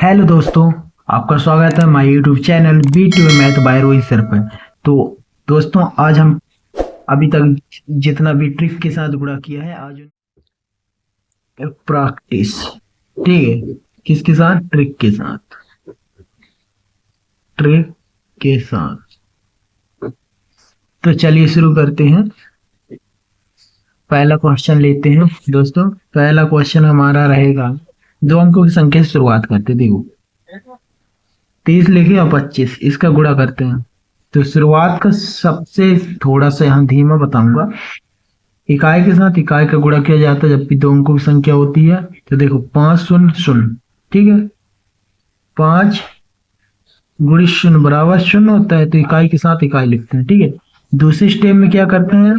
Hello दोस्तों, आपका स्वागत है हमारे YouTube channel बी2 math bye Rohit sir पर। तो दोस्तों, आज हम अभी तक जितना भी ट्रिक के साथ गुणा किया है, आज प्रैक्टिस। ठीक है, किसके साथ? ट्रिक के साथ। ट्रिक के साथ। तो चलिए शुरू करते हैं। पहला क्वेश्चन लेते हैं दोस्तों। पहला क्वेश्चन हमारा रहेगा, दो अंकों की संख्या से शुरुआत करते। देखो, 30 लिखे और 25, इसका गुणा करते हैं। तो शुरुआत का सबसे थोड़ा सा यहाँ धीमा बताऊंगा। इकाई के साथ इकाई का गुणा किया जाता है जब भी दो अंकों की संख्या होती है। तो देखो, 5 शून्य शून्य, ठीक है, 5 गुणित शून्य बराबर शून्य होता है। तो इकाई के साथ इकाई लिखते हैं, ठीक है। दूसरे स्टेप में क्या करते हैं,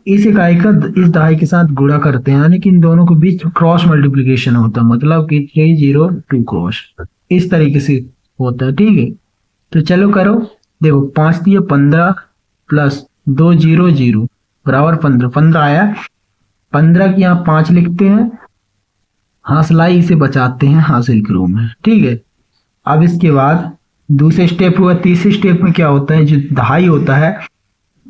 इस इकाई का इस दहाई के साथ गुणा करते हैं, यानी कि इन दोनों के बीच क्रॉस मल्टीप्लीकेशन होता है, मतलब कि 302 क्रॉस, इस तरीके से होता है, ठीक है। तो चलो करो। देखो, 5 दिया 15 प्लस 2 0 0 बराबर 15। 15 आया। 15 की यहाँ 5 लिखते हैं, हासिलाई इसे बचाते हैं हासिल के रूप में, ठीक है। अब इसके बाद दूसरे स्टेप हुआ। तीसरे स्टेप में क्या होता है, जो दहाई होता है,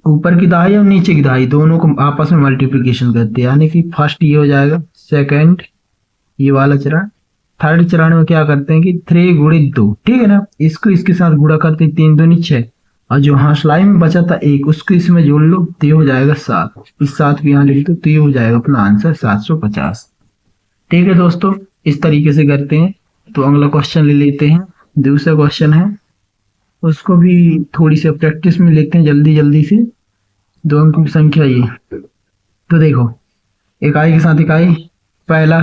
ऊपर की दहाई और नीचे की दहाई दोनों को आपस में मल्टीप्लीकेशन करते हैं, यानी कि फर्स्ट ये हो जाएगा, सेकंड ये वाला चरण, थर्ड चरण में क्या करते हैं कि 3 गुणित 2, ठीक है ना, इसको इसके साथ गुणा करते हैं, 3 दूनी 6, और जो हासिलाई में बचा था 1, उसको इसमें जोड़ लो तो ये हो जाएगा 7। इस 7 को यहाँ लिख दो तो ये हो जाएगा अपना आंसर 750। ठीक है दोस्तों, इस तरीके से करते हैं। तो अगला क्वेश्चन ले लेते हैं। दूसरा क्वेश्चन है, उसको भी थोड़ी सी प्रैक्टिस में लेते हैं जल्दी जल्दी से। दो अंकों की संख्या ये। तो देखो, इकाई के साथ इकाई, पहला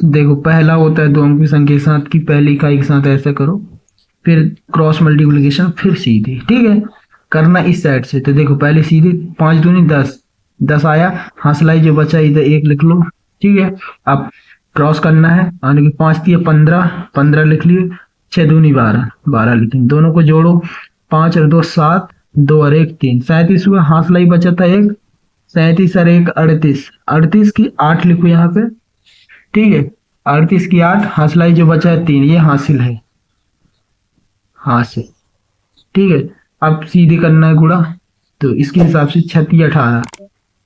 देखो, पहला होता है दो अंकों की संख्या के साथ की पहली इकाई के साथ ऐसा करो, फिर क्रॉस मल्टीप्लिकेशन, फिर सीधी, ठीक है, करना इस साइड से। तो देखो, पहले सीधी, 5 दूनी 10, 10 आया, हासिलाई जो बचा इधर 1 लिख लो, ठीक है। अब क्रॉस करना है, यानी कि 5 दिया 15, 15 लिख लिए, 6 दूनी 12, 12 लिखेंगे, दोनों को जोड़ो, 5 और 2 7, 2 और 1 3, 37 हुआ, हासिलाई बचा था 1, 37 और 1 38, 38 की 8 लिखो यहाँ पे, ठीक है, 38 की 8, हासिलाई जो बचा है 3, ये हासिल है, हासिल, ठीक है। अब सीधे करना है गुणा, तो इसके हिसाब से 36 18,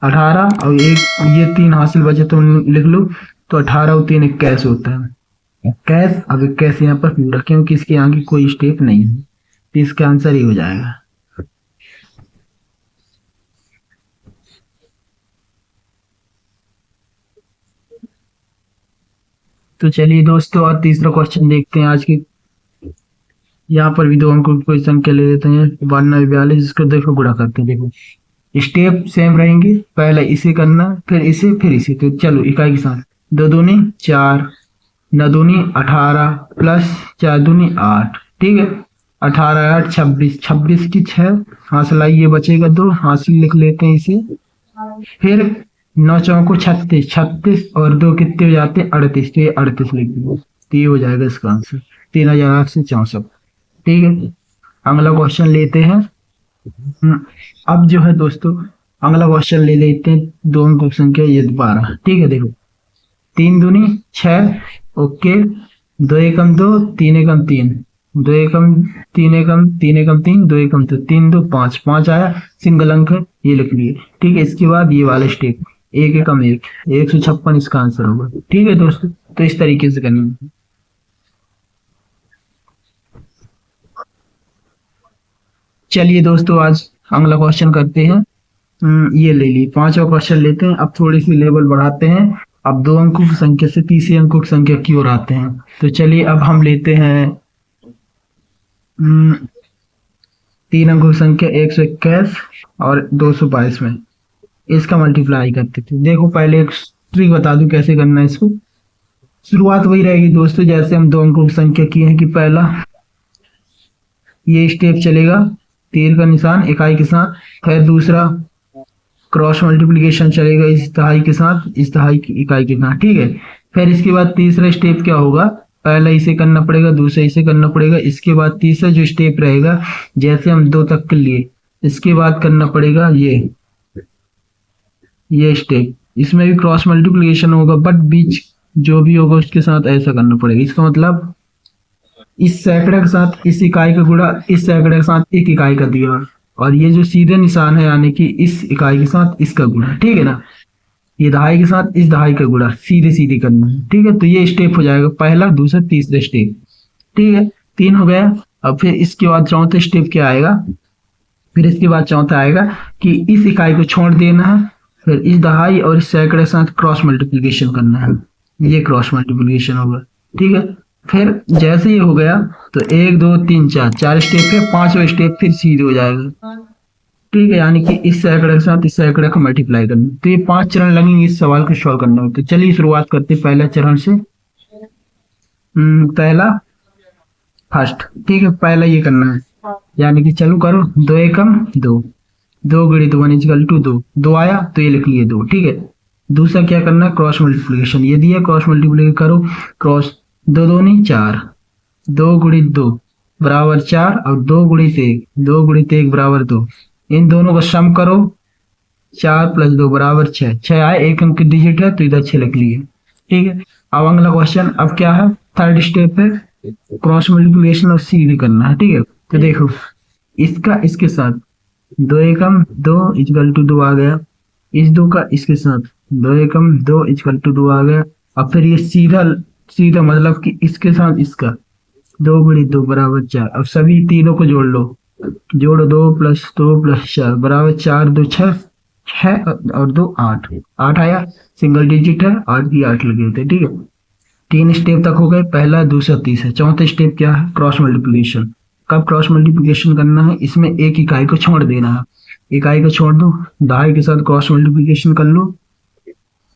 18 और 1 ये 3 हासिल बचे तो लिख लो। तो 18 और 3 21 होता है, 21। अब 21 यहाँ पर पूरा, क्योंकि इसके आगे कोई स्टेप नहीं है, तो इसका आंसर ही हो जाएगा। तो चलिए दोस्तों, और तीसरा क्वेश्चन देखते हैं आज के। यहाँ पर भी दो अंकों की कोई संख्या ले लेते हैं, 92 42, इसको देखो गुणा करते हैं। देखो, स्टेप सेम रहेंगे, पहले इसे करना, फिर इसे, फिर इसे। तो चलो इकाई के साथ, 2 दूनी 4, 9 दूनी 18 प्लस 4 दूनी 8, ठीक है, 18 8 26, 26 की 6, हासिलाई ये बचेगा 2, हासिल लिख लेते हैं इसे, फिर 9 चौको 36, 36 और 2 कितने हो जाते हैं 38, तो ये 38 लिख दो, तो ये हो जाएगा इसका आंसर 3864। ठीक है, अगला क्वेश्चन लेते हैं। अब जो है दोस्तों, अगला क्वेश्चन ले लेते हैं, दो अंकों की संख्या ये 12, ठीक है। देखो, 3 दूनी 6, ओके, 2 एकम 2, 3 एकम 3, 2 एकम 3 एकम 3 एकम 3, 2 एकम 2, 3 2 5, 5 आया, सिंगल अंक है, ये लिख लिए, ठीक है। इसके बाद ये वाला स्टेप, 1 एकम 1, 156 इसका आंसर होगा, ठीक है दोस्तों। तो इस तरीके से करना है। चलिए दोस्तों, आज अगला क्वेश्चन करते हैं। ये ले ली, पांचवा क्वेश्चन लेते हैं। अब थोड़ी सी लेवल बढ़ाते हैं, अब दो अंकों की संख्या से तीसरे अंकों की संख्या की ओर आते हैं। तो चलिए अब हम लेते हैं 3 अंकों की संख्या 121 और 222 में, इसका मल्टीप्लाई करते थे। देखो, पहले एक ट्रिक बता दूं कैसे करना है इसको। शुरुआत वही रहेगी दोस्तों, जैसे हम दो अंकों की संख्या की है, कि पहला ये स्टेप चलेगा, तीर का निशान इकाई के साथ, फिर दूसरा क्रॉस मल्टीप्लिकेशन चलेगा इस दहाई के साथ इस दहाई की इकाई के साथ, ठीक है। फिर इसके बाद तीसरा स्टेप क्या होगा, पहला इसे करना पड़ेगा, दूसरा इसे करना पड़ेगा, इसके बाद तीसरा जो स्टेप रहेगा, जैसे हम 2 तक के लिए, इसके बाद करना पड़ेगा ये स्टेप, इसमें भी क्रॉस मल्टीप्लिकेशन होगा, बट बीच जो भी होगा उसके साथ ऐसा करना पड़ेगा। इसका मतलब इस सैकड़े के साथ इस इकाई का गुणा इस सैकड़े के साथ एक इकाई का दिया, और ये जो सीधे निशान है यानी कि इस इकाई के साथ इसका गुणा, ठीक है ना। ये दहाई के साथ इस दहाई का गुणा सीधे सीधे करना है, ठीक है। तो ये स्टेप हो जाएगा पहला, दूसरा, तीसरा स्टेप, ठीक है। 3 हो गया। अब फिर इसके बाद चौथा स्टेप क्या आएगा, फिर इसके बाद चौथा आएगा कि इस इकाई को छोड़ देना है, फिर इस दहाई और इस सैकड़े के साथ क्रॉस मल्टीप्लीकेशन करना है, ये क्रॉस मल्टीप्लीकेशन होगा, ठीक है। फिर जैसे ये हो गया तो 1 2 3 4 4 स्टेप है, 5वां स्टेप फिर सीधे हो जाएगा, ठीक है। यानी कि इस सैकड़े के साथ इस सैकड़े को मल्टीप्लाई करना, तो ये 5 चरण लगेंगे इस सवाल को सॉल्व करने में। तो चलिए शुरुआत करते हैं पहला चरण से। पहला फर्स्ट, ठीक है, पहला ये करना है, यानी कि चलो करो। 2 एकम 2, 2 गुणित 1 इक्वल टू 2, 2 आया तो ये लिख लिए 2, ठीक है। दूसरा क्या करना है, क्रॉस मल्टीप्लिकेशन, ये दिया क्रॉस मल्टीप्लिकेशन करो, क्रॉस 2 2 नहीं 4, 2 गुणित 2 बराबर 4, और 2 गुणित 1, 2 गुणित 1 बराबर 2, इन दोनों का सम करो, 4 + 2 बराबर 6, 6 आए, एक अंक की डिजिट है तो इधर 6 लिख लिए, ठीक है। अब अगला क्वेश्चन, अब क्या है, थर्ड स्टेप है क्रॉस मल्टीप्लिकेशन और सीधे करना है, ठीक है। तो देखो इसका इसके साथ 2 एकम 2 इक्वल टू 2 आ गया, इस 2 का इसके साथ 2 एकम 2 इक्वल टू 2 आ गया। अब फिर ये सीधा सीधा मतलब कि इसके साथ इसका 2 गुणित 2 बराबर 4, अब सभी तीनों को जोड़ लो, जोड़ो 2 + 2 + 4 बराबर 4 2 6, 6 और 2 8, 8 आया, सिंगल डिजिट है, 8 की 8 लगे थे, ठीक है। 3 स्टेप तक हो गए, पहला, दूसरा, तीसरा। चौथा स्टेप क्या है, क्रॉस मल्टीप्लिकेशन। कब क्रॉस मल्टीप्लिकेशन करना है, इसमें एक इकाई को छोड़ देना है, इकाई को छोड़ दो, दहाई के साथ क्रॉस मल्टीप्लिकेशन कर लो,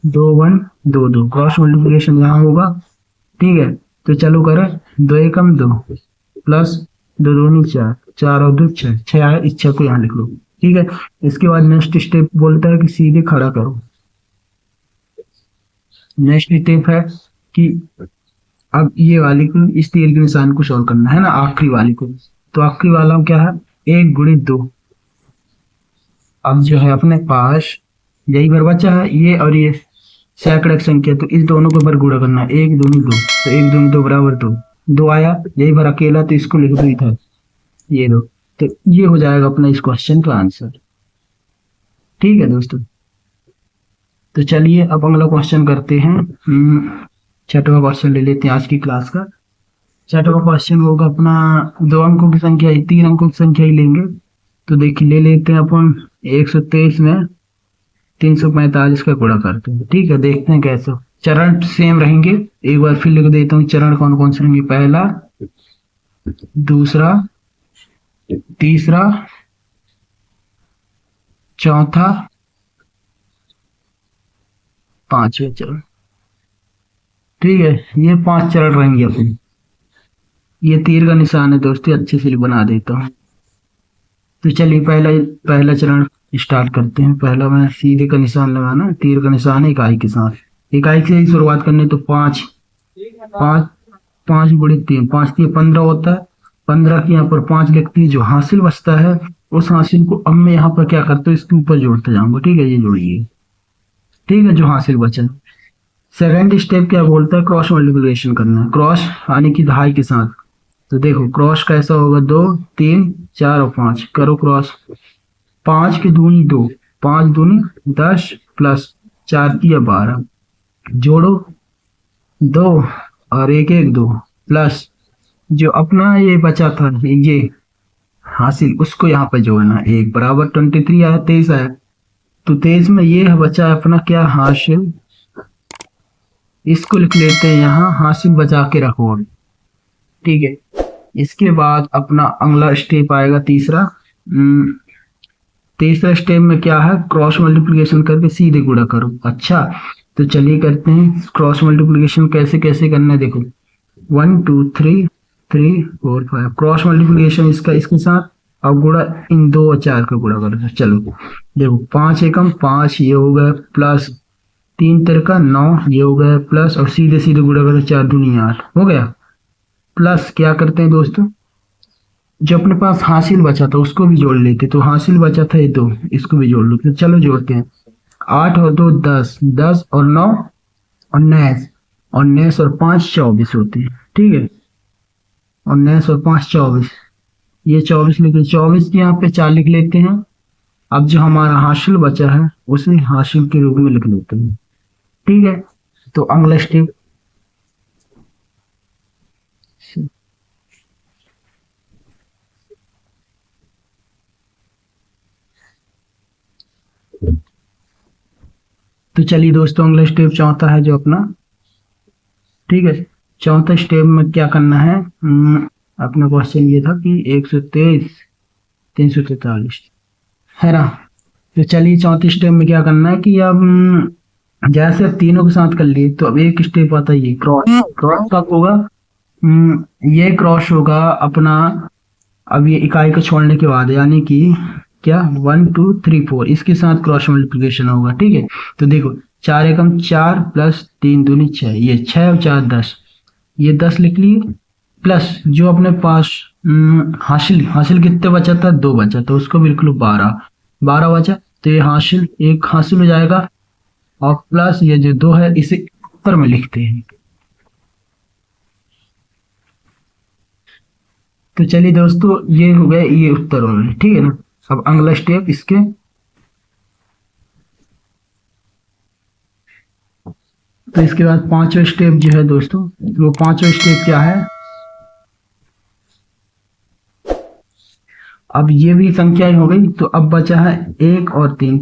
2 1 2 2, क्रॉस मल्टीप्लिकेशन यहाँ होगा, ठीक है। तो चलो करें, 2 एकम 2 प्लस 2 2 4, 4 और 2 6, 6 आया, इस 6 को यहाँ लिख लो, ठीक है। इसके बाद नेक्स्ट स्टेप बोलता है कि सीधे खड़ा करो। नेक्स्ट स्टेप है कि अब ये वाली को, इस तीर के निशान को सॉल्व करना है ना, आखिरी वाली को। तो आखिरी वाला क्या है, 1 गुणित 2। अब जो है अपने पास यही भर बचा है, ये और ये सैकड़े की संख्या, तो इस दोनों को भर गुणा करना है, 1 2 2, तो 1 2 2 बराबर 2, 2 आया, यही भर अकेला, तो इसको लिख दो इधर, ये दो। तो ये हो जाएगा अपना इस क्वेश्चन का आंसर, ठीक है दोस्तों। तो चलिए अब अगला क्वेश्चन करते हैं। छठवां क्वेश्चन ले लेते हैं आज की क्लास का। छठवां क्वेश्चन होगा अपना 2 अंकों की संख्या, 3 अंकों की संख्या ही लेंगे। तो देखिए ले लेते हैं अपन 123 में 345 का गुणा करते हैं, ठीक है। देखते हैं कैसे, चरण सेम रहेंगे, एक बार फिर लिख देता हूँ चरण कौन कौन से रहेंगे, पहला, दूसरा, तीसरा, चौथा, पांचवें चरण, ठीक है। ये 5 चरण रहेंगे अपने। ये तीर का निशान है दोस्तों, अच्छे से बना देता हूँ। तो चलिए पहला चरण स्टार्ट करते हैं। पहला मैं सीधे का निशान लगाना, तीर का निशान है इकाई के साथ, इकाई से ही शुरुआत करनी। तो 5 5 5 गुणित 3, 5 3 15 होता है, 15 की यहाँ पर 5 लिखती है, जो हासिल बचता है उस हासिल को अब मैं यहाँ पर क्या करता हूँ, इसके ऊपर जोड़ते जाऊंगा, ठीक है। ये जोड़िए, ठीक है, जो हासिल बचा। सेकेंड स्टेप क्या बोलता है, क्रॉस मल्टीप्लिकेशन करना है, क्रॉस यानी कि दहाई के साथ। तो देखो क्रॉस कैसा होगा, 2 3 4 और 5 करो क्रॉस, 5 की दूनी 2, 5 दूनी 10 प्लस 4 की 12, जोड़ो 2 और 1 1 2, प्लस जो अपना ये बचा था ये हासिल, उसको यहाँ पर जोड़ना, 1 बराबर 23 आया, 23 आया। तो 23 में ये बचा अपना क्या, हासिल, इसको लिख लेते हैं यहाँ, हासिल बचा के रखो, ठीक है। इसके बाद अपना अगला स्टेप आएगा तीसरा। तीसरा स्टेप में क्या है, क्रॉस मल्टीप्लिकेशन करके सीधे गुणा करो। अच्छा तो चलिए करते हैं क्रॉस मल्टीप्लिकेशन, कैसे कैसे करना है देखो, 1 2 3 3 4 5, क्रॉस मल्टीप्लिकेशन इसका इसके साथ, अब गुणा इन 2 और 4 का गुणा करो। चलो देखो 5 एकम 5, ये हो गया, प्लस 3 तिरका 9, ये हो गया, प्लस और सीधे सीधे गुणा करो, 4 दूनी 8 हो गया। प्लस क्या करते हैं दोस्तों, जो अपने पास हासिल बचा था उसको भी जोड़ लेते, तो हासिल बचा था ये 2, इसको भी जोड़ लो। तो चलो जोड़ते हैं, 8 और 2 10, 10 और 9 19 और 19 और 5 24 होते हैं, ठीक है। 19 और 5 24, ये 24 लिख, 24 के यहाँ पे 4 लिख लेते हैं। अब जो हमारा हासिल बचा है उसे हासिल के रूप में लिख लेते हैं। ठीक है, तो अगला स्टेप, तो चलिए दोस्तों अगला स्टेप चौथा है जो अपना। ठीक है, चौथा स्टेप में क्या करना है, अपना क्वेश्चन ये था कि 123 343 है ना। तो चलिए चौथे स्टेप में क्या करना है कि अब जैसे अब तीनों के साथ कर लिए तो अब एक स्टेप आता है ये क्रॉस। क्रॉस कब होगा, ये क्रॉस होगा अपना अब ये इकाई को छोड़ने के बाद, यानी कि क्या 1 2 3 4 इसके साथ क्रॉस मल्टीप्लिकेशन होगा। ठीक है, तो देखो 4 एकम 4 प्लस 3 दूनी 6, ये 6 और 4 10, ये 10 लिख लिए, प्लस जो अपने पास हासिल हासिल कितने बचा था, 2 बचा, तो उसको बिल्कुल 12 बचा, तो ये हासिल एक हासिल हो जाएगा, और प्लस ये जो 2 है इसे उत्तर में लिखते हैं। तो चलिए दोस्तों ये हो गए ये उत्तर हो गए। ठीक है ना, अब अगला स्टेप इसके, तो इसके बाद पांचवा स्टेप जो है दोस्तों, वो पांचवा स्टेप क्या है, अब ये भी संख्याएं हो गई, तो अब बचा है 1 और 3।